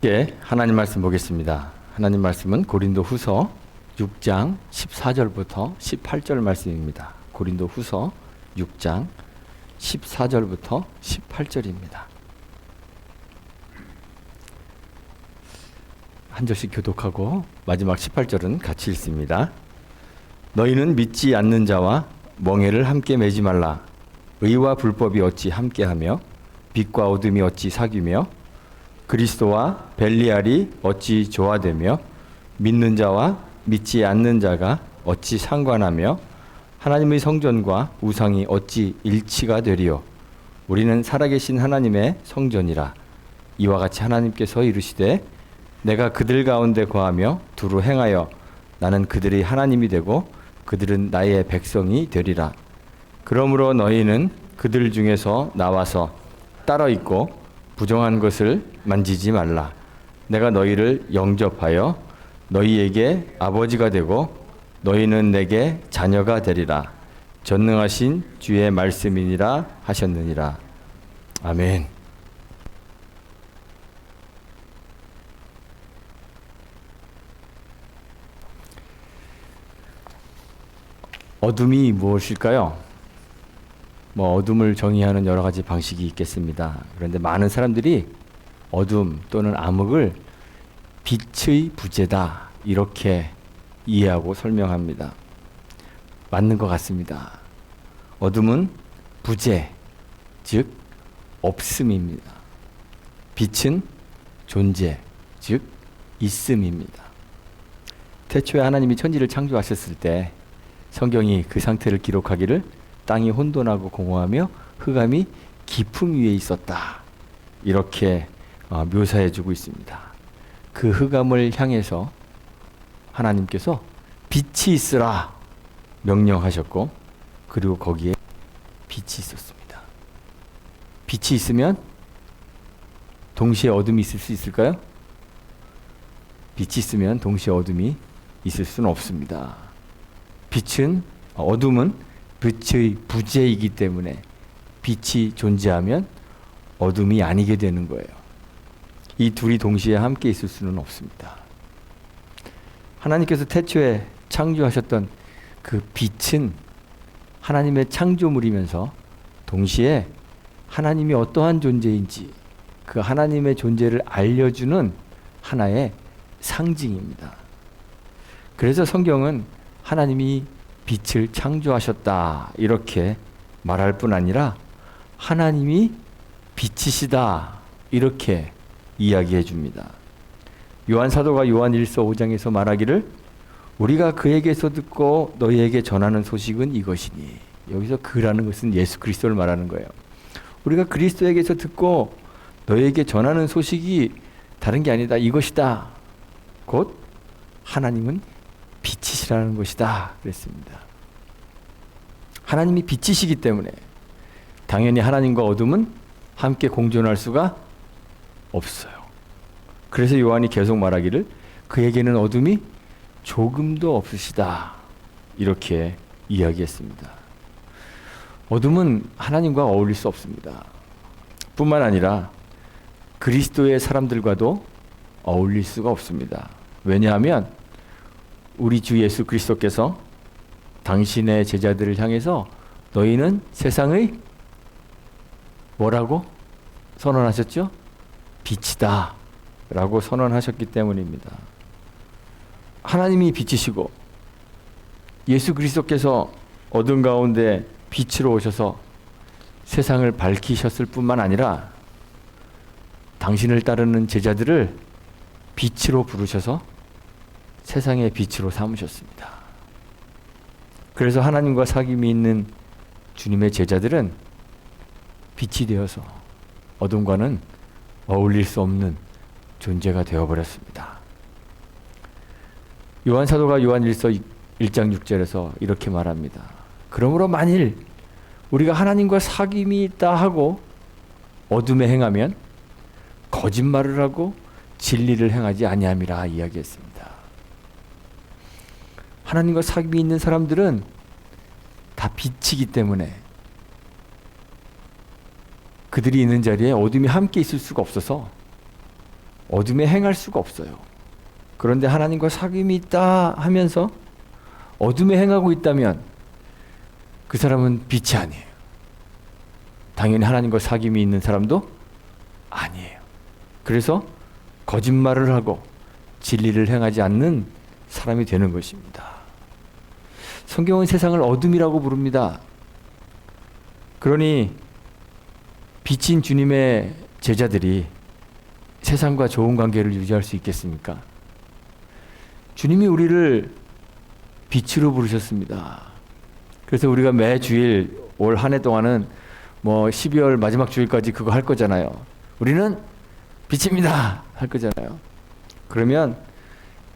함께 하나님 말씀 보겠습니다. 하나님 말씀은 고린도 후서 6장 14절부터 18절 말씀입니다. 고린도 후서 6장 14절부터 18절입니다. 한 절씩 교독하고 마지막 18절은 같이 읽습니다. 너희는 믿지 않는 자와 멍에를 함께 매지 말라. 의와 불법이 어찌 함께하며 빛과 어둠이 어찌 사귀며 그리스도와 벨리알이 어찌 조화되며 믿는 자와 믿지 않는 자가 어찌 상관하며 하나님의 성전과 우상이 어찌 일치가 되리요. 우리는 살아계신 하나님의 성전이라. 이와 같이 하나님께서 이르시되 내가 그들 가운데 거하며 두루 행하여 나는 그들의 하나님이 되고 그들은 나의 백성이 되리라. 그러므로 너희는 그들 중에서 나와서 따로 있고 부정한 것을 만지지 말라. 내가 너희를 영접하여 너희에게 아버지가 되고 너희는 내게 자녀가 되리라. 전능하신 주의 말씀이니라 하셨느니라. 아멘. 어둠이 무엇일까요? 어둠을 정의하는 여러 가지 방식이 있겠습니다. 그런데 많은 사람들이 어둠 또는 암흑을 빛의 부재다 이렇게 이해하고 설명합니다. 맞는 것 같습니다. 어둠은 부재, 즉 없음입니다. 빛은 존재, 즉 있음입니다. 태초에 하나님이 천지를 창조하셨을 때 성경이 그 상태를 기록하기를 땅이 혼돈하고 공허하며 흑암이 깊음 위에 있었다. 이렇게 묘사해주고 있습니다. 그 흑암을 향해서 하나님께서 빛이 있으라 명령하셨고 그리고 거기에 빛이 있었습니다. 빛이 있으면 동시에 어둠이 있을 수 있을까요? 빛이 있으면 동시에 어둠이 있을 수는 없습니다. 어둠은 빛의 부재이기 때문에 빛이 존재하면 어둠이 아니게 되는 거예요. 이 둘이 동시에 함께 있을 수는 없습니다. 하나님께서 태초에 창조하셨던 그 빛은 하나님의 창조물이면서 동시에 하나님이 어떠한 존재인지 그 하나님의 존재를 알려주는 하나의 상징입니다. 그래서 성경은 하나님이 빛을 창조하셨다 이렇게 말할 뿐 아니라 하나님이 빛이시다 이렇게 이야기해 줍니다. 요한 사도가 요한 1서 5장에서 말하기를 우리가 그에게서 듣고 너희에게 전하는 소식은 이것이니. 여기서 그라는 것은 예수 그리스도를 말하는 거예요. 우리가 그리스도에게서 듣고 너희에게 전하는 소식이 다른 게 아니다. 이것이다. 곧 하나님은 빛이시라는 것이다 그랬습니다. 하나님이 빛이시기 때문에 당연히 하나님과 어둠은 함께 공존할 수가 없어요. 그래서 요한이 계속 말하기를 그에게는 어둠이 조금도 없으시다 이렇게 이야기했습니다. 어둠은 하나님과 어울릴 수 없습니다. 뿐만 아니라 그리스도의 사람들과도 어울릴 수가 없습니다. 왜냐하면 우리 주 예수 그리스도께서 당신의 제자들을 향해서 너희는 세상의 뭐라고 선언하셨죠? 빛이다 라고 선언하셨기 때문입니다. 하나님이 빛이시고 예수 그리스도께서 어둠 가운데 빛으로 오셔서 세상을 밝히셨을 뿐만 아니라 당신을 따르는 제자들을 빛으로 부르셔서 세상의 빛으로 삼으셨습니다. 그래서 하나님과 사귐이 있는 주님의 제자들은 빛이 되어서 어둠과는 어울릴 수 없는 존재가 되어버렸습니다. 요한 사도가 요한 1서 1장 6절에서 이렇게 말합니다. 그러므로 만일 우리가 하나님과 사귐이 있다 하고 어둠에 행하면 거짓말을 하고 진리를 행하지 아니함이라 이야기했습니다. 하나님과 사귐이 있는 사람들은 다 빛이기 때문에 그들이 있는 자리에 어둠이 함께 있을 수가 없어서 어둠에 행할 수가 없어요. 그런데 하나님과 사귐이 있다 하면서 어둠에 행하고 있다면 그 사람은 빛이 아니에요. 당연히 하나님과 사귐이 있는 사람도 아니에요. 그래서 거짓말을 하고 진리를 행하지 않는 사람이 되는 것입니다. 성경은 세상을 어둠이라고 부릅니다. 그러니 빛인 주님의 제자들이 세상과 좋은 관계를 유지할 수 있겠습니까? 주님이 우리를 빛으로 부르셨습니다. 그래서 우리가 매 주일 올 한 해 동안은 12월 마지막 주일까지 그거 할 거잖아요. 우리는 빛입니다 할 거잖아요. 그러면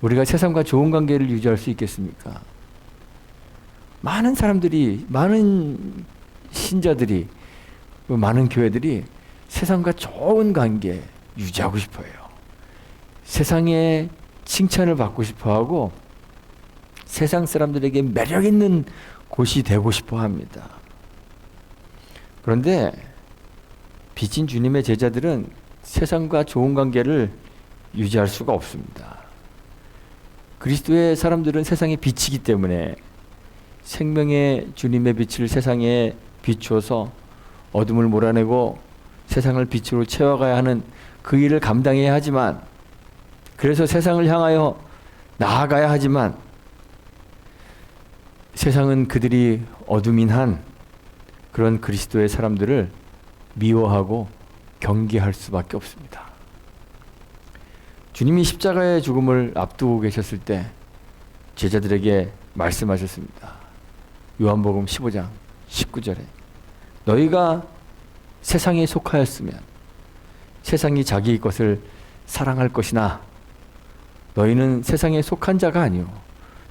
우리가 세상과 좋은 관계를 유지할 수 있겠습니까? 많은 사람들이, 많은 신자들이, 많은 교회들이 세상과 좋은 관계 유지하고 싶어요. 세상에 칭찬을 받고 싶어하고 세상 사람들에게 매력 있는 곳이 되고 싶어 합니다. 그런데 빛인 주님의 제자들은 세상과 좋은 관계를 유지할 수가 없습니다. 그리스도의 사람들은 세상의 빛이기 때문에 생명의 주님의 빛을 세상에 비추어서 어둠을 몰아내고 세상을 빛으로 채워가야 하는 그 일을 감당해야 하지만, 그래서 세상을 향하여 나아가야 하지만 세상은 그들이 어둠인 한 그런 그리스도의 사람들을 미워하고 경계할 수밖에 없습니다. 주님이 십자가의 죽음을 앞두고 계셨을 때 제자들에게 말씀하셨습니다. 요한복음 15장 19절에 너희가 세상에 속하였으면 세상이 자기 것을 사랑할 것이나 너희는 세상에 속한 자가 아니오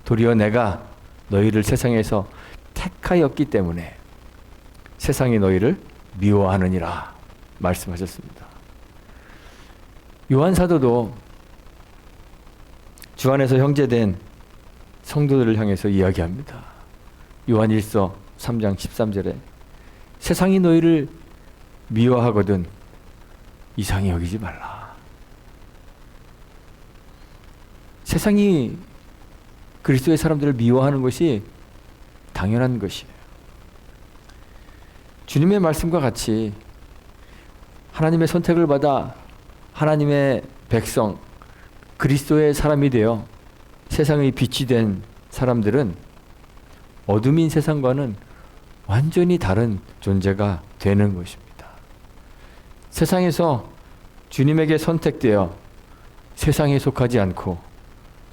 도리어 내가 너희를 세상에서 택하였기 때문에 세상이 너희를 미워하느니라 말씀하셨습니다. 요한 사도도 주 안에서 형제된 성도들을 향해서 이야기합니다. 요한 1서 3장 13절에 세상이 너희를 미워하거든 이상히 여기지 말라. 세상이 그리스도의 사람들을 미워하는 것이 당연한 것이에요. 주님의 말씀과 같이 하나님의 선택을 받아 하나님의 백성, 그리스도의 사람이 되어 세상의 빛이 된 사람들은 어둠인 세상과는 완전히 다른 존재가 되는 것입니다. 세상에서 주님에게 선택되어 세상에 속하지 않고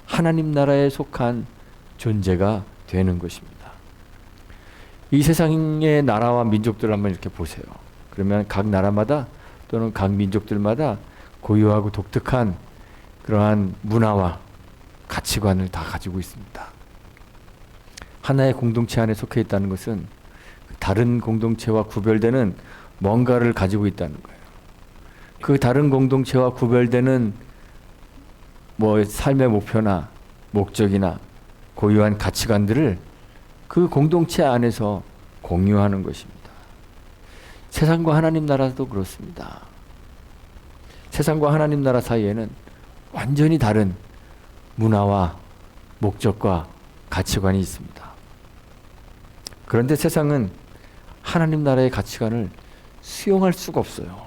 하나님 나라에 속한 존재가 되는 것입니다. 이 세상의 나라와 민족들을 한번 이렇게 보세요. 그러면 각 나라마다 또는 각 민족들마다 고유하고 독특한 그러한 문화와 가치관을 다 가지고 있습니다. 하나의 공동체 안에 속해 있다는 것은 다른 공동체와 구별되는 뭔가를 가지고 있다는 거예요. 그 다른 공동체와 구별되는 삶의 목표나 목적이나 고유한 가치관들을 그 공동체 안에서 공유하는 것입니다. 세상과 하나님 나라도 그렇습니다. 세상과 하나님 나라 사이에는 완전히 다른 문화와 목적과 가치관이 있습니다. 그런데 세상은 하나님 나라의 가치관을 수용할 수가 없어요.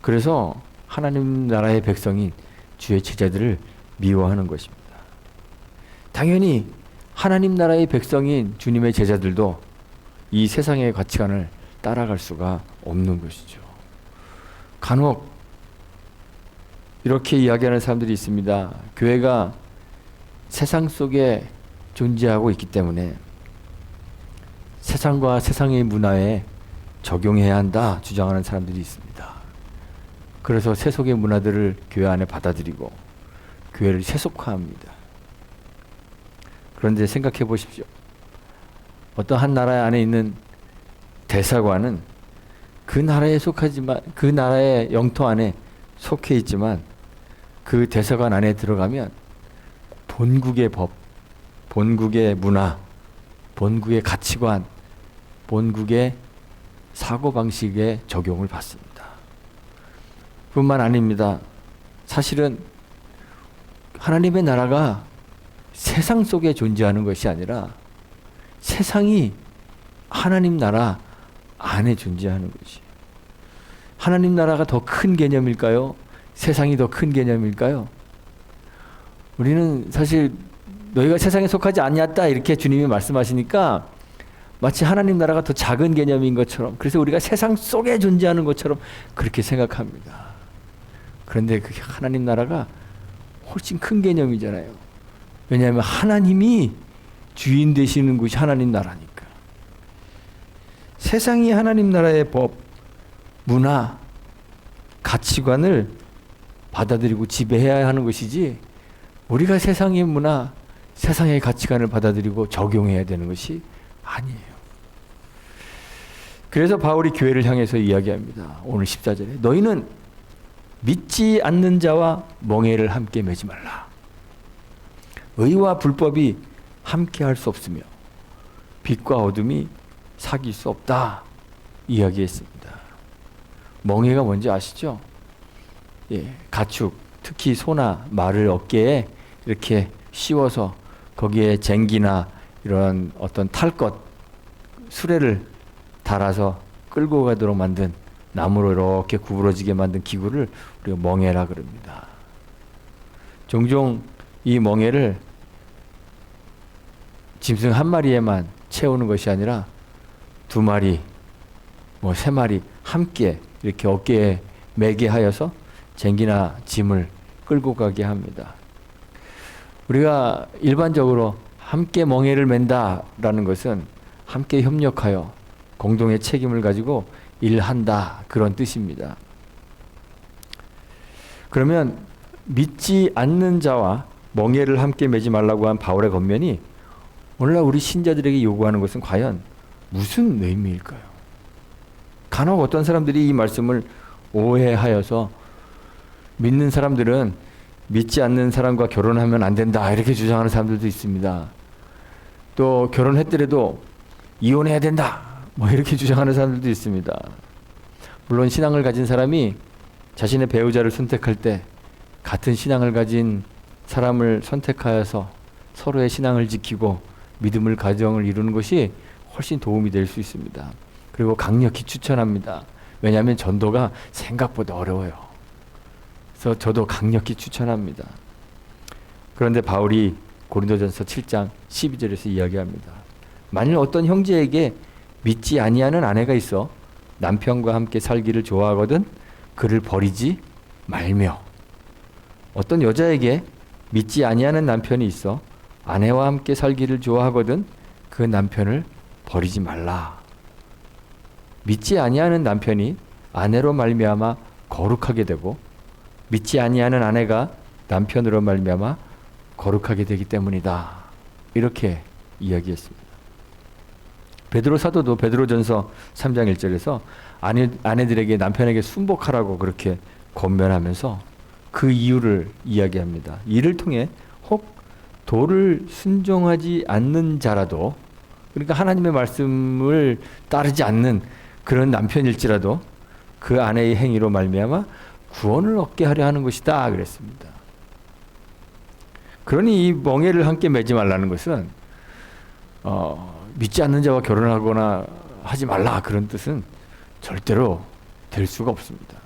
그래서 하나님 나라의 백성인 주의 제자들을 미워하는 것입니다. 당연히 하나님 나라의 백성인 주님의 제자들도 이 세상의 가치관을 따라갈 수가 없는 것이죠. 간혹 이렇게 이야기하는 사람들이 있습니다. 교회가 세상 속에 존재하고 있기 때문에 세상과 세상의 문화에 적용해야 한다 주장하는 사람들이 있습니다. 그래서 세속의 문화들을 교회 안에 받아들이고 교회를 세속화합니다. 그런데 생각해 보십시오. 어떤 한 나라 안에 있는 대사관은 그 나라에 속하지만 그 나라의 영토 안에 속해 있지만 그 대사관 안에 들어가면 본국의 법, 본국의 문화, 본국의 가치관, 본국의 사고방식에 적용을 받습니다. 뿐만 아닙니다. 사실은 하나님의 나라가 세상 속에 존재하는 것이 아니라 세상이 하나님 나라 안에 존재하는 것이에요. 하나님 나라가 더 큰 개념일까요? 세상이 더 큰 개념일까요? 우리는 사실 너희가 세상에 속하지 아니었다 이렇게 주님이 말씀하시니까 마치 하나님 나라가 더 작은 개념인 것처럼, 그래서 우리가 세상 속에 존재하는 것처럼 그렇게 생각합니다. 그런데 그 하나님 나라가 훨씬 큰 개념이잖아요. 왜냐하면 하나님이 주인 되시는 곳이 하나님 나라니까. 세상이 하나님 나라의 법, 문화, 가치관을 받아들이고 지배해야 하는 것이지, 우리가 세상의 문화, 세상의 가치관을 받아들이고 적용해야 되는 것이 아니에요. 그래서 바울이 교회를 향해서 이야기합니다. 오늘 14절에 너희는 믿지 않는 자와 멍에를 함께 매지 말라. 의와 불법이 함께 할 수 없으며 빛과 어둠이 사귈 수 없다 이야기했습니다. 멍에가 뭔지 아시죠? 예, 가축, 특히 소나 말을 어깨에 이렇게 씌워서 거기에 쟁기나 이런 어떤 탈 것, 수레를 달아서 끌고 가도록 만든, 나무로 이렇게 구부러지게 만든 기구를 우리가 멍에라 그럽니다. 종종 이 멍에를 짐승 한 마리에만 채우는 것이 아니라 두 마리, 뭐 세 마리 함께 이렇게 어깨에 매게 하여서 쟁기나 짐을 끌고 가게 합니다. 우리가 일반적으로 함께 멍에를 맨다라는 것은 함께 협력하여 공동의 책임을 가지고 일한다, 그런 뜻입니다. 그러면 믿지 않는 자와 멍에를 함께 매지 말라고 한 바울의 권면이 오늘날 우리 신자들에게 요구하는 것은 과연 무슨 의미일까요? 간혹 어떤 사람들이 이 말씀을 오해하여서 믿는 사람들은 믿지 않는 사람과 결혼하면 안 된다 이렇게 주장하는 사람들도 있습니다. 또 결혼했더라도 이혼해야 된다 뭐 이렇게 주장하는 사람들도 있습니다. 물론 신앙을 가진 사람이 자신의 배우자를 선택할 때 같은 신앙을 가진 사람을 선택하여서 서로의 신앙을 지키고 믿음을 가정을 이루는 것이 훨씬 도움이 될 수 있습니다. 그리고 강력히 추천합니다. 왜냐하면 전도가 생각보다 어려워요. 그래서 저도 강력히 추천합니다. 그런데 바울이 고린도전서 7장 12절에서 이야기합니다. 만일 어떤 형제에게 믿지 아니하는 아내가 있어 남편과 함께 살기를 좋아하거든 그를 버리지 말며, 어떤 여자에게 믿지 아니하는 남편이 있어 아내와 함께 살기를 좋아하거든 그 남편을 버리지 말라. 믿지 아니하는 남편이 아내로 말미암아 거룩하게 되고 믿지 아니하는 아내가 남편으로 말미암아 거룩하게 되기 때문이다. 이렇게 이야기했습니다. 베드로 사도도 베드로전서 3장 1절에서 아내들에게 남편에게 순복하라고 그렇게 권면하면서 그 이유를 이야기합니다. 이를 통해 혹 도를 순종하지 않는 자라도, 그러니까 하나님의 말씀을 따르지 않는 그런 남편일지라도 그 아내의 행위로 말미암아 구원을 얻게 하려 하는 것이다 그랬습니다. 그러니 이 멍에를 함께 매지 말라는 것은 믿지 않는 자와 결혼하거나 하지 말라 그런 뜻은 절대로 될 수가 없습니다.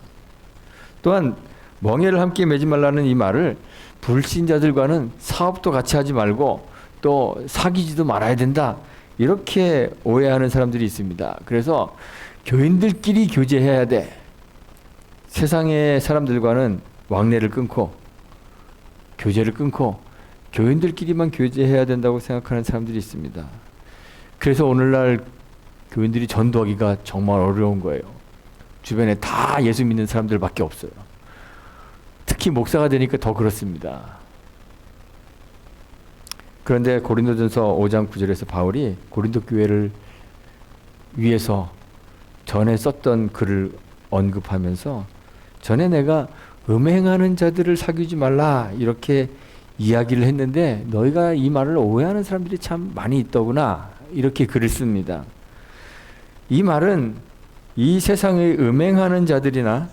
또한 멍에를 함께 매지 말라는 이 말을 불신자들과는 사업도 같이 하지 말고 또 사귀지도 말아야 된다 이렇게 오해하는 사람들이 있습니다. 그래서 교인들끼리 교제해야 돼. 세상의 사람들과는 왕래를 끊고 교제를 끊고 교인들끼리만 교제해야 된다고 생각하는 사람들이 있습니다. 그래서 오늘날 교인들이 전도하기가 정말 어려운 거예요. 주변에 다 예수 믿는 사람들밖에 없어요. 특히 목사가 되니까 더 그렇습니다. 그런데 고린도전서 5장 9절에서 바울이 고린도 교회를 위해서 전에 썼던 글을 언급하면서 전에 내가 음행하는 자들을 사귀지 말라 이렇게 이야기를 했는데 너희가 이 말을 오해하는 사람들이 참 많이 있더구나 이렇게 글을 씁니다. 이 말은 이 세상의 음행하는 자들이나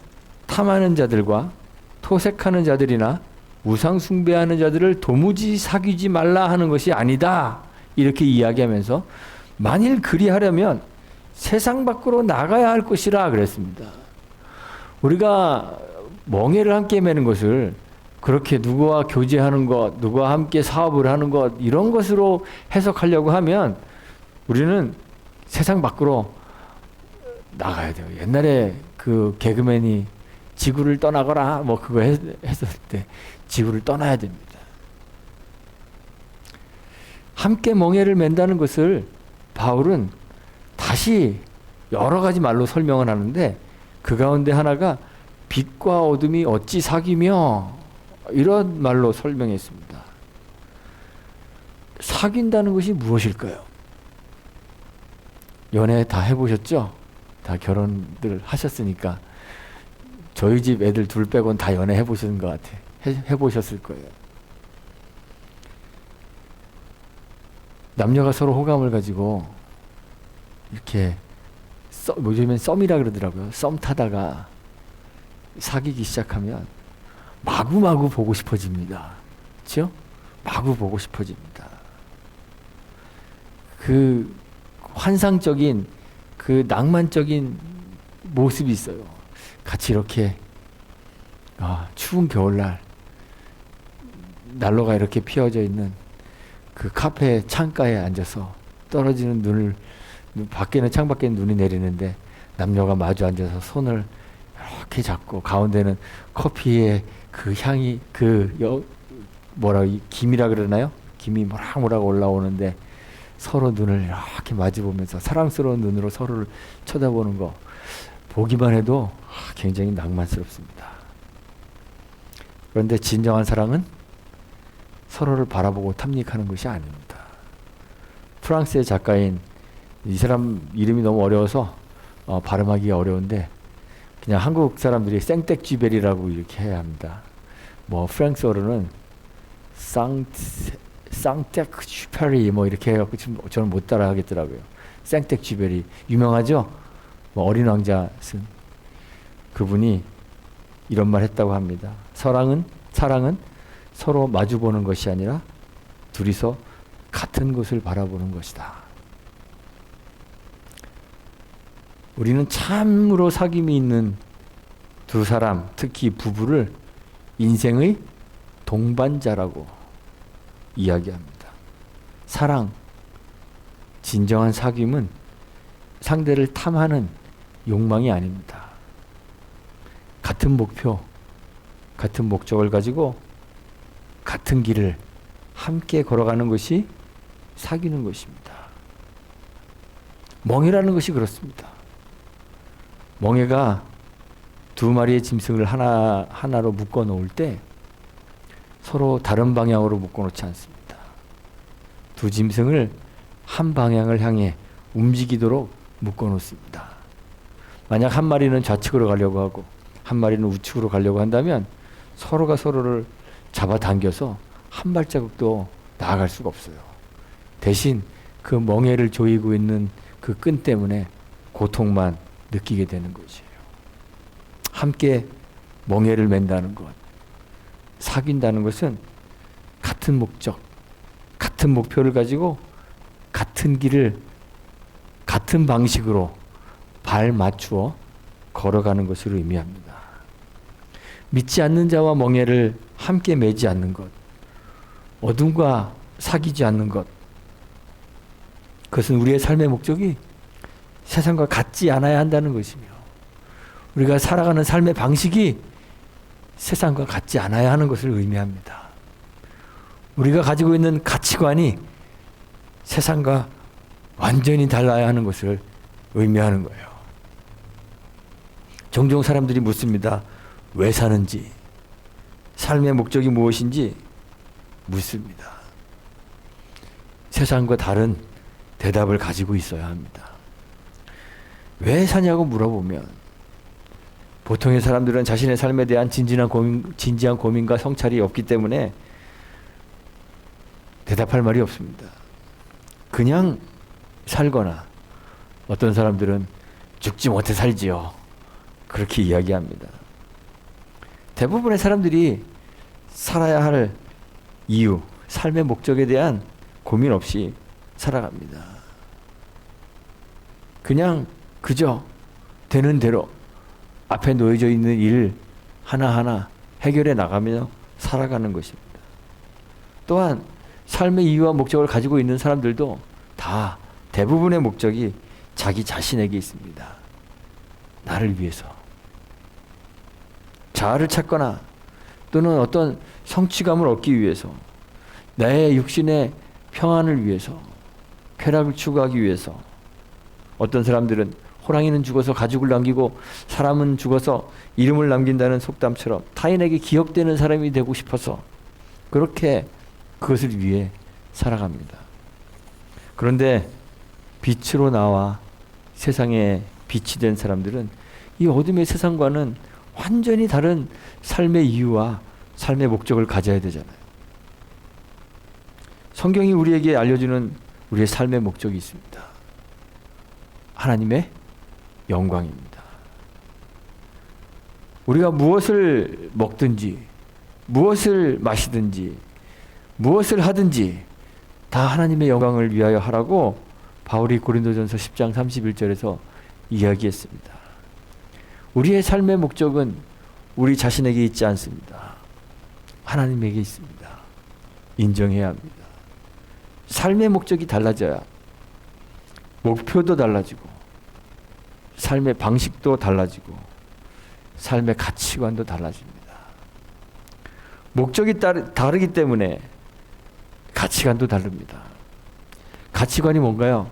탐하는 자들과 소색하는 자들이나 우상 숭배하는 자들을 도무지 사귀지 말라 하는 것이 아니다. 이렇게 이야기하면서 만일 그리하려면 세상 밖으로 나가야 할 것이라 그랬습니다. 우리가 멍에를 함께 매는 것을 그렇게 누구와 교제하는 것, 누구와 함께 사업을 하는 것, 이런 것으로 해석하려고 하면 우리는 세상 밖으로 나가야 돼요. 옛날에 그 개그맨이 지구를 떠나거라 뭐 그거 했을 때 지구를 떠나야 됩니다. 함께 멍에를 맨다는 것을 바울은 다시 여러 가지 말로 설명을 하는데 그 가운데 하나가 빛과 어둠이 어찌 사귀며 이런 말로 설명했습니다. 사귄다는 것이 무엇일까요? 연애 다 해보셨죠? 다 결혼들 하셨으니까 저희 집 애들 둘 빼고는 다 연애 해보신 것 같아. 해보셨을 거예요. 남녀가 서로 호감을 가지고 이렇게 요즘엔 썸이라 그러더라고요. 썸 타다가 사귀기 시작하면 마구마구 보고 싶어집니다. 그렇죠? 마구 보고 싶어집니다. 그 환상적인 그 낭만적인 모습이 있어요. 같이 이렇게 추운 겨울날 난로가 이렇게 피어져 있는 그 카페 창가에 앉아서 떨어지는 눈을 밖에는 창밖에는 눈이 내리는데 남녀가 마주 앉아서 손을 이렇게 잡고 가운데는 커피의 그 향이 김이라 그러나요? 김이 모락모락 올라오는데 서로 눈을 이렇게 마주보면서 사랑스러운 눈으로 서로를 쳐다보는 거 보기만 해도 굉장히 낭만스럽습니다. 그런데 진정한 사랑은 서로를 바라보고 탐닉하는 것이 아닙니다. 프랑스의 작가인 이 사람 이름이 너무 어려워서 발음하기가 어려운데 그냥 한국 사람들이 생텍쥐베리라고 이렇게 해야 합니다. 뭐 프랑스어로는 쌍텍쥐페리 뭐 이렇게 해갖고 지금 저는 못 따라 하겠더라고요. 생텍쥐베리 유명하죠? 뭐 어린 왕자 쓴 그분이 이런 말 했다고 합니다. 사랑은 서로 마주보는 것이 아니라 둘이서 같은 곳을 바라보는 것이다. 우리는 참으로 사귐이 있는 두 사람, 특히 부부를 인생의 동반자라고 이야기합니다. 사랑, 진정한 사귐은 상대를 탐하는 욕망이 아닙니다. 같은 목표, 같은 목적을 가지고 같은 길을 함께 걸어가는 것이 사귀는 것입니다. 멍에라는 것이 그렇습니다. 멍에가 두 마리의 짐승을 하나로 묶어 놓을 때 서로 다른 방향으로 묶어 놓지 않습니다. 두 짐승을 한 방향을 향해 움직이도록 묶어 놓습니다. 만약 한 마리는 좌측으로 가려고 하고 한 마리는 우측으로 가려고 한다면 서로가 서로를 잡아당겨서 한 발자국도 나아갈 수가 없어요. 대신 그 멍에를 조이고 있는 그 끈 때문에 고통만 느끼게 되는 것이에요. 함께 멍에를 맨다는 것, 사귄다는 것은 같은 목적, 같은 목표를 가지고 같은 길을 같은 방식으로 발 맞추어 걸어가는 것을 의미합니다. 믿지 않는 자와 멍에를 함께 매지 않는 것, 어둠과 사귀지 않는 것, 그것은 우리의 삶의 목적이 세상과 같지 않아야 한다는 것이며 우리가 살아가는 삶의 방식이 세상과 같지 않아야 하는 것을 의미합니다. 우리가 가지고 있는 가치관이 세상과 완전히 달라야 하는 것을 의미하는 거예요. 종종 사람들이 묻습니다. 왜 사는지, 삶의 목적이 무엇인지 묻습니다. 세상과 다른 대답을 가지고 있어야 합니다. 왜 사냐고 물어보면 보통의 사람들은 자신의 삶에 대한 진지한 고민과 성찰이 없기 때문에 대답할 말이 없습니다. 그냥 살거나 어떤 사람들은 죽지 못해 살지요. 그렇게 이야기합니다. 대부분의 사람들이 살아야 할 이유, 삶의 목적에 대한 고민 없이 살아갑니다. 그냥 그저 되는 대로 앞에 놓여져 있는 일 하나하나 해결해 나가며 살아가는 것입니다. 또한 삶의 이유와 목적을 가지고 있는 사람들도 다 대부분의 목적이 자기 자신에게 있습니다. 나를 위해서. 자아를 찾거나 또는 어떤 성취감을 얻기 위해서, 나의 육신의 평안을 위해서, 쾌락을 추구하기 위해서. 어떤 사람들은 호랑이는 죽어서 가죽을 남기고 사람은 죽어서 이름을 남긴다는 속담처럼 타인에게 기억되는 사람이 되고 싶어서 그렇게 그것을 위해 살아갑니다. 그런데 빛으로 나와 세상에 빛이 된 사람들은 이 어둠의 세상과는 완전히 다른 삶의 이유와 삶의 목적을 가져야 되잖아요. 성경이 우리에게 알려주는 우리의 삶의 목적이 있습니다. 하나님의 영광입니다. 우리가 무엇을 먹든지 무엇을 마시든지 무엇을 하든지 다 하나님의 영광을 위하여 하라고 바울이 고린도전서 10장 31절에서 이야기했습니다. 우리의 삶의 목적은 우리 자신에게 있지 않습니다. 하나님에게 있습니다. 인정해야 합니다. 삶의 목적이 달라져야 목표도 달라지고 삶의 방식도 달라지고 삶의 가치관도 달라집니다. 목적이 다르기 때문에 가치관도 다릅니다. 가치관이 뭔가요?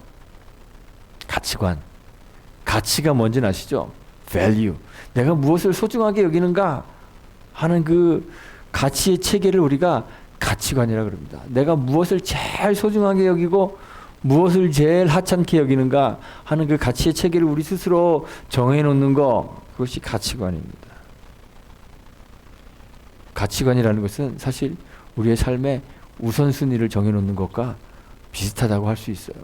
가치가 뭔지 아시죠? value. 내가 무엇을 소중하게 여기는가 하는 그 가치의 체계를 우리가 가치관이라고 그럽니다. 내가 무엇을 제일 소중하게 여기고 무엇을 제일 하찮게 여기는가 하는 그 가치의 체계를 우리 스스로 정해놓는 거, 그것이 가치관입니다. 가치관이라는 것은 사실 우리의 삶의 우선순위를 정해놓는 것과 비슷하다고 할 수 있어요.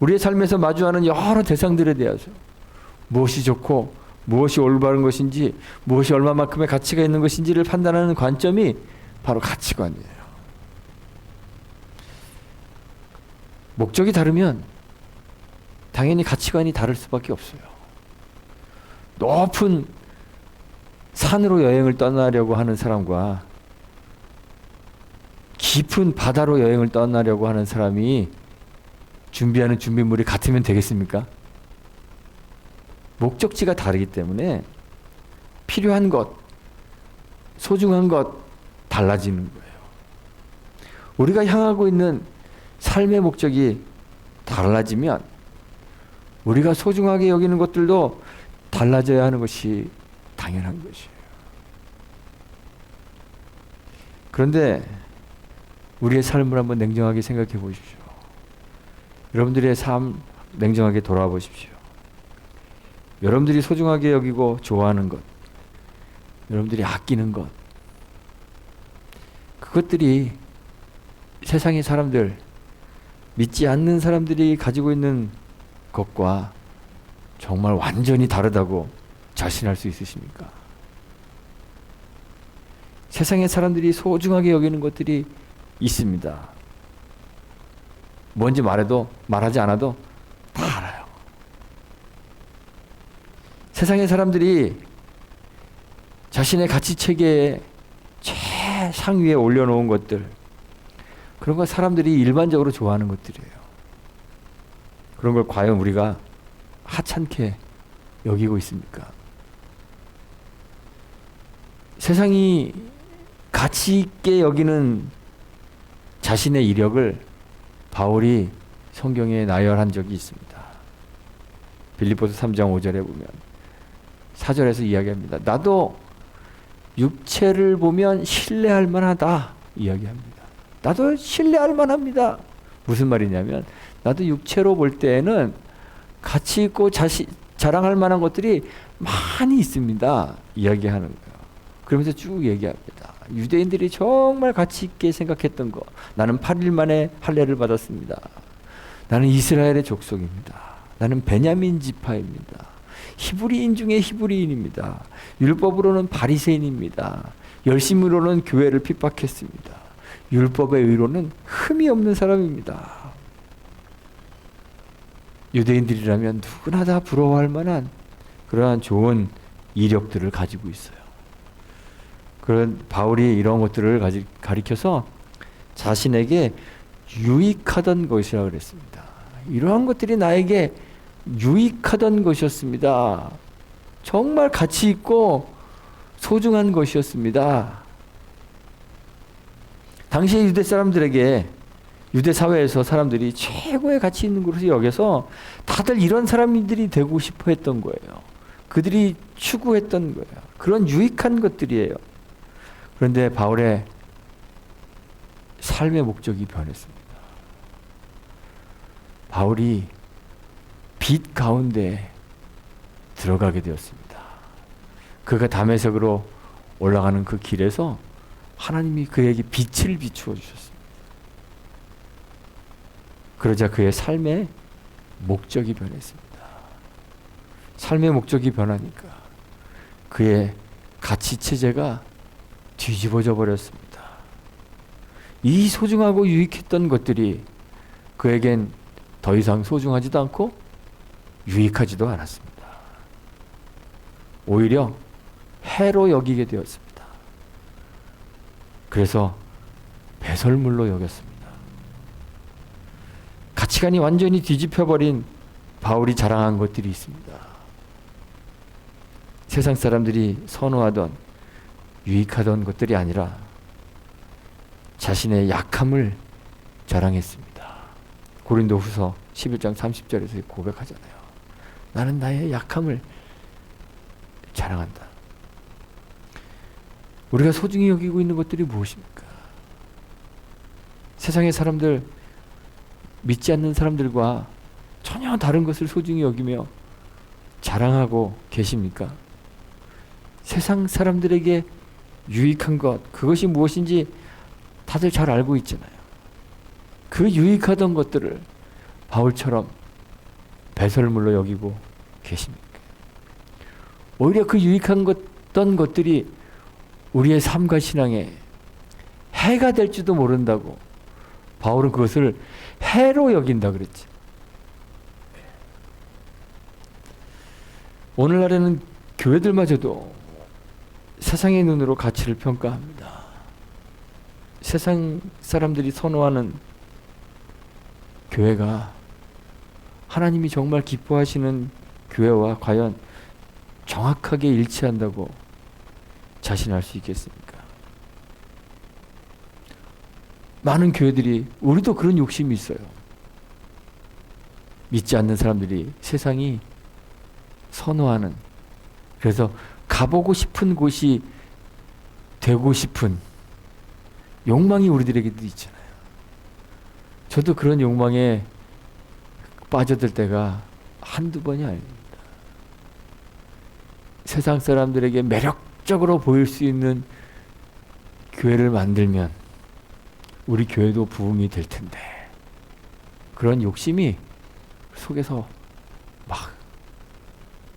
우리의 삶에서 마주하는 여러 대상들에 대해서 무엇이 좋고 무엇이 올바른 것인지 무엇이 얼마만큼의 가치가 있는 것인지를 판단하는 관점이 바로 가치관이에요. 목적이 다르면 당연히 가치관이 다를 수밖에 없어요. 높은 산으로 여행을 떠나려고 하는 사람과 깊은 바다로 여행을 떠나려고 하는 사람이 준비하는 준비물이 같으면 되겠습니까? 목적지가 다르기 때문에 필요한 것, 소중한 것 달라지는 거예요. 우리가 향하고 있는 삶의 목적이 달라지면 우리가 소중하게 여기는 것들도 달라져야 하는 것이 당연한 것이에요. 그런데 우리의 삶을 한번 냉정하게 생각해 보십시오. 여러분들의 삶 냉정하게 돌아와 보십시오. 여러분들이 소중하게 여기고 좋아하는 것, 여러분들이 아끼는 것, 그것들이 세상의 사람들, 믿지 않는 사람들이 가지고 있는 것과 정말 완전히 다르다고 자신할 수 있으십니까? 세상의 사람들이 소중하게 여기는 것들이 있습니다. 뭔지 말하지 않아도 다 알아요. 세상의 사람들이 자신의 가치 체계에 최상위에 올려놓은 것들, 그런 걸 사람들이 일반적으로 좋아하는 것들이에요. 그런 걸 과연 우리가 하찮게 여기고 있습니까? 세상이 가치 있게 여기는 자신의 이력을 바울이 성경에 나열한 적이 있습니다. 빌립보서 3장 5절에 보면 4절에서 이야기합니다. 나도 육체를 보면 신뢰할 만하다 이야기합니다. 나도 신뢰할 만합니다. 무슨 말이냐면 나도 육체로 볼 때에는 가치 있고 자랑할 만한 것들이 많이 있습니다. 이야기하는 거예요. 그러면서 쭉 얘기합니다. 유대인들이 정말 가치 있게 생각했던 거. 나는 8일 만에 할례를 받았습니다. 나는 이스라엘의 족속입니다. 나는 베냐민 지파입니다. 히브리인 중에 히브리인입니다. 율법으로는 바리새인입니다. 열심으로는 교회를 핍박했습니다. 율법의 의로는 흠이 없는 사람입니다. 유대인들이라면 누구나 다 부러워할 만한 그러한 좋은 이력들을 가지고 있어요. 그런 바울이 이런 것들을 가리켜서 자신에게 유익하던 것이라고 그랬습니다. 이러한 것들이 나에게 유익하던 것이었습니다. 정말 가치 있고 소중한 것이었습니다. 당시의 유대 사람들에게 유대 사회에서 사람들이 최고의 가치 있는 것을 여겨서 다들 이런 사람들이 되고 싶어 했던 거예요. 그들이 추구했던 거예요. 그런 유익한 것들이에요. 그런데 바울의 삶의 목적이 변했습니다. 바울이 빛 가운데 들어가게 되었습니다. 그가 다메섹으로 올라가는 그 길에서 하나님이 그에게 빛을 비추어 주셨습니다. 그러자 그의 삶의 목적이 변했습니다. 삶의 목적이 변하니까 그의 가치 체제가 뒤집어져 버렸습니다. 이 소중하고 유익했던 것들이 그에겐 더 이상 소중하지도 않고 유익하지도 않았습니다. 오히려 해로 여기게 되었습니다. 그래서 배설물로 여겼습니다. 가치관이 완전히 뒤집혀버린 바울이 자랑한 것들이 있습니다. 세상 사람들이 선호하던 유익하던 것들이 아니라 자신의 약함을 자랑했습니다. 고린도후서 11장 30절에서 고백하잖아요. 나는 나의 약함을 자랑한다. 우리가 소중히 여기고 있는 것들이 무엇입니까? 세상의 사람들, 믿지 않는 사람들과 전혀 다른 것을 소중히 여기며 자랑하고 계십니까? 세상 사람들에게 유익한 것, 그것이 무엇인지 다들 잘 알고 있잖아요. 그 유익하던 것들을 바울처럼 배설물로 여기고 계십니까? 오히려 그 유익한 어떤 것들이 우리의 삶과 신앙에 해가 될지도 모른다고 바울은 그것을 해로 여긴다 그랬지. 오늘날에는 교회들마저도 세상의 눈으로 가치를 평가합니다. 세상 사람들이 선호하는 교회가 하나님이 정말 기뻐하시는 교회와 과연 정확하게 일치한다고 자신할 수 있겠습니까? 많은 교회들이, 우리도 그런 욕심이 있어요. 믿지 않는 사람들이 세상이 선호하는, 그래서 가보고 싶은 곳이 되고 싶은 욕망이 우리들에게도 있잖아요. 저도 그런 욕망에 빠져들 때가 한두 번이 아닙니다. 세상 사람들에게 매력적으로 보일 수 있는 교회를 만들면 우리 교회도 부흥이 될 텐데, 그런 욕심이 속에서 막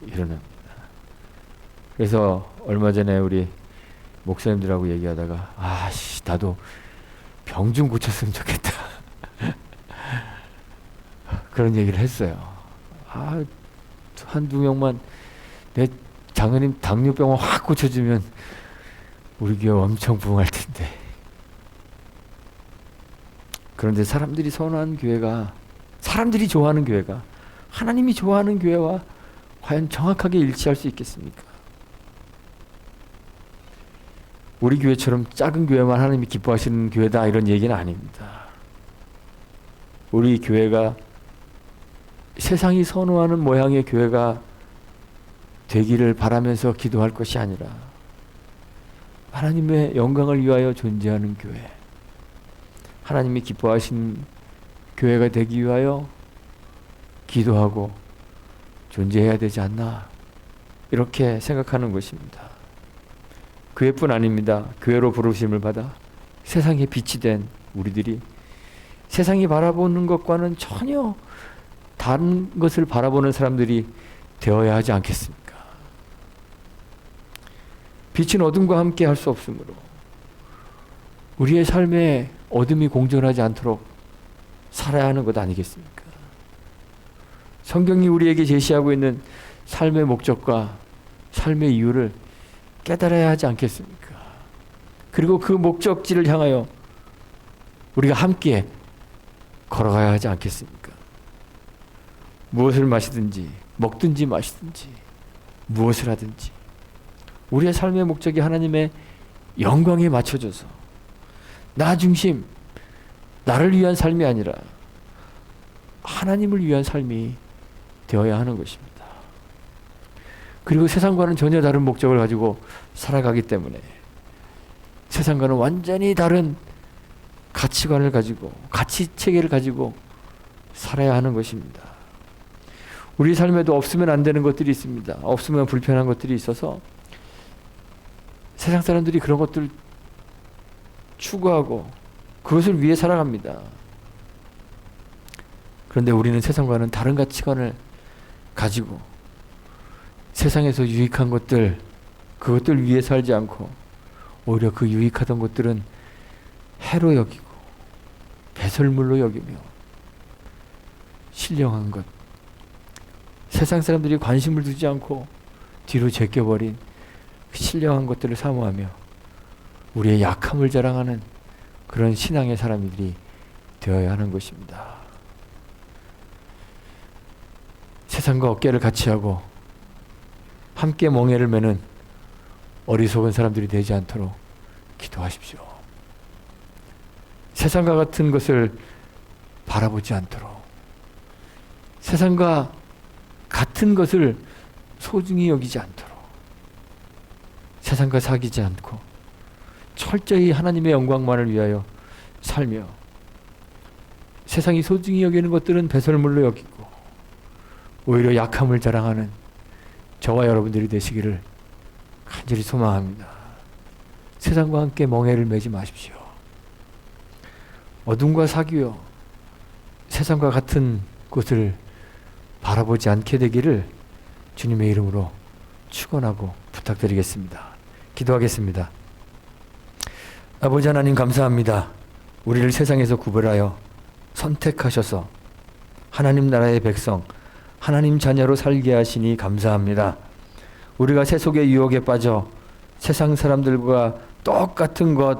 일어납니다. 그래서 얼마 전에 우리 목사님들하고 얘기하다가 나도 병 좀 고쳤으면 좋겠다. 그런 얘기를 했어요. 한두 명만 내 장로님 당뇨병을 확 고쳐주면 우리 교회 엄청 부흥할 텐데. 그런데 사람들이 선호하는 교회가, 사람들이 좋아하는 교회가 하나님이 좋아하는 교회와 과연 정확하게 일치할 수 있겠습니까? 우리 교회처럼 작은 교회만 하나님이 기뻐하시는 교회다 이런 얘기는 아닙니다. 우리 교회가 세상이 선호하는 모양의 교회가 되기를 바라면서 기도할 것이 아니라 하나님의 영광을 위하여 존재하는 교회, 하나님이 기뻐하시는 교회가 되기 위하여 기도하고 존재해야 되지 않나, 이렇게 생각하는 것입니다. 교회뿐 아닙니다. 교회로 부르심을 받아 세상에 빛이 된 우리들이 세상이 바라보는 것과는 전혀 다른 것을 바라보는 사람들이 되어야 하지 않겠습니까? 빛은 어둠과 함께 할 수 없으므로 우리의 삶에 어둠이 공존하지 않도록 살아야 하는 것 아니겠습니까? 성경이 우리에게 제시하고 있는 삶의 목적과 삶의 이유를 깨달아야 하지 않겠습니까? 그리고 그 목적지를 향하여 우리가 함께 걸어가야 하지 않겠습니까? 무엇을 마시든지 먹든지 마시든지 무엇을 하든지 우리의 삶의 목적이 하나님의 영광에 맞춰져서 나 중심, 나를 위한 삶이 아니라 하나님을 위한 삶이 되어야 하는 것입니다. 그리고 세상과는 전혀 다른 목적을 가지고 살아가기 때문에 세상과는 완전히 다른 가치관을 가지고 가치 체계를 가지고 살아야 하는 것입니다. 우리 삶에도 없으면 안 되는 것들이 있습니다. 없으면 불편한 것들이 있어서 세상 사람들이 그런 것들을 추구하고 그것을 위해 살아갑니다. 그런데 우리는 세상과는 다른 가치관을 가지고 세상에서 유익한 것들, 그것들 위해 살지 않고 오히려 그 유익하던 것들은 해로 여기고 배설물로 여기며 신령한 것, 세상 사람들이 관심을 두지 않고 뒤로 제껴버린 그 신령한 것들을 사모하며 우리의 약함을 자랑하는 그런 신앙의 사람들이 되어야 하는 것입니다. 세상과 어깨를 같이 하고 함께 멍에를 매는 어리석은 사람들이 되지 않도록 기도하십시오. 세상과 같은 것을 바라보지 않도록 세상과 같은 것을 소중히 여기지 않도록 세상과 사귀지 않고 철저히 하나님의 영광만을 위하여 살며 세상이 소중히 여기는 것들은 배설물로 여기고 오히려 약함을 자랑하는 저와 여러분들이 되시기를 간절히 소망합니다. 세상과 함께 멍에를 매지 마십시오. 어둠과 사귀어 세상과 같은 곳을 바라보지 않게 되기를 주님의 이름으로 축원하고 부탁드리겠습니다. 기도하겠습니다. 아버지 하나님 감사합니다. 우리를 세상에서 구별하여 선택하셔서 하나님 나라의 백성, 하나님 자녀로 살게 하시니 감사합니다. 우리가 세속의 유혹에 빠져 세상 사람들과 똑같은 것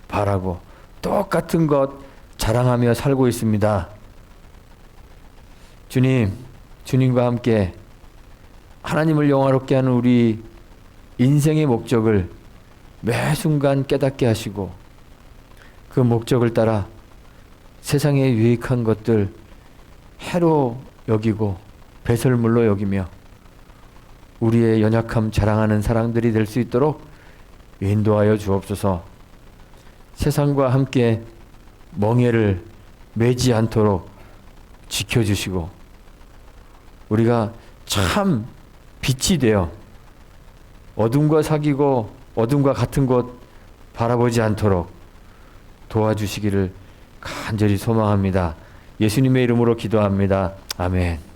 바라고 똑같은 것 자랑하며 살고 있습니다. 주님, 주님과 함께 하나님을 영화롭게 하는 우리 인생의 목적을 매 순간 깨닫게 하시고 그 목적을 따라 세상에 유익한 것들 해로 여기고 배설물로 여기며 우리의 연약함 자랑하는 사람들이 될 수 있도록 인도하여 주옵소서. 세상과 함께 멍에를 매지 않도록 지켜주시고 우리가 참 빛이 되어 어둠과 사귀고 어둠과 같은 곳 바라보지 않도록 도와주시기를 간절히 소망합니다. 예수님의 이름으로 기도합니다. 아멘.